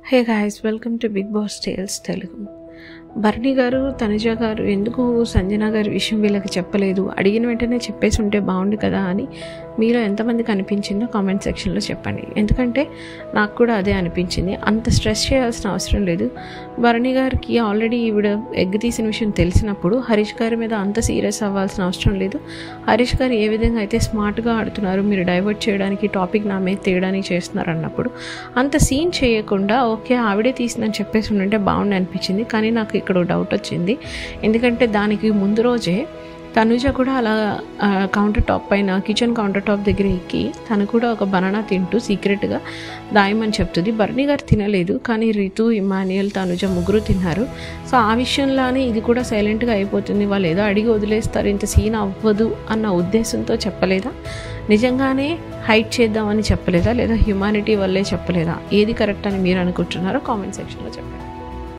Hey guys, welcome to Bigg Boss tales Telugu. Bharani garu, Tanuja గారు ఎందుకు సంజన గారి విషయం వీళ్ళకి చెప్పలేదు, అడిగిన వెంటనే చెప్పేసి ఉంటే బాగుండు కదా అని మీలో ఎంతమందికి అనిపించిందో కామెంట్ సెక్షన్లో చెప్పండి. ఎందుకంటే నాకు కూడా అదే అనిపించింది. అంత స్ట్రెస్ చేయాల్సిన అవసరం లేదు. భరణి గారికి ఆల్రెడీ ఈవిడ ఎగ్ తీసిన విషయం తెలిసినప్పుడు హరీష్ గారి మీద అంత సీరియస్ అవ్వాల్సిన అవసరం లేదు. హరీష్ గారు ఏ విధంగా అయితే స్మార్ట్గా ఆడుతున్నారు, మీరు డైవర్ట్ చేయడానికి టాపిక్ నా మీద తీయడానికి చేస్తున్నారు అన్నప్పుడు అంత సీన్ చేయకుండా ఓకే ఆవిడే తీసిందని చెప్పేసి ఉంటే బాగుండి అనిపించింది. కానీ నాకు ఇక్కడ డౌట్ వచ్చింది. ఎందుకంటే దానికి ముందు రోజే తనుజ కూడా అలా కౌంటర్ టాప్ పైన కిచెన్ కౌంటర్ టాప్ దగ్గర ఎక్కి తను కూడా ఒక బనానా తింటూ సీక్రెట్గా దాయమని చెప్తుంది. భరణి గారు తినలేదు, కానీ రితు, ఇమాన్యుయల్, తనుజ ముగ్గురు తిన్నారు. సో ఆ విషయంలోనే ఇది కూడా సైలెంట్గా అయిపోతుంది. వాళ్ళు ఏదో అడిగి వదిలేస్తారు, ఇంత సీన్ అవ్వదు అన్న ఉద్దేశంతో చెప్పలేదా, నిజంగానే హైట్ చేద్దామని చెప్పలేదా, లేదా హ్యుమానిటీ వల్లే చెప్పలేదా? ఏది కరెక్ట్ అని మీరు అనుకుంటున్నారో కామెంట్ సెక్షన్లో చెప్పండి.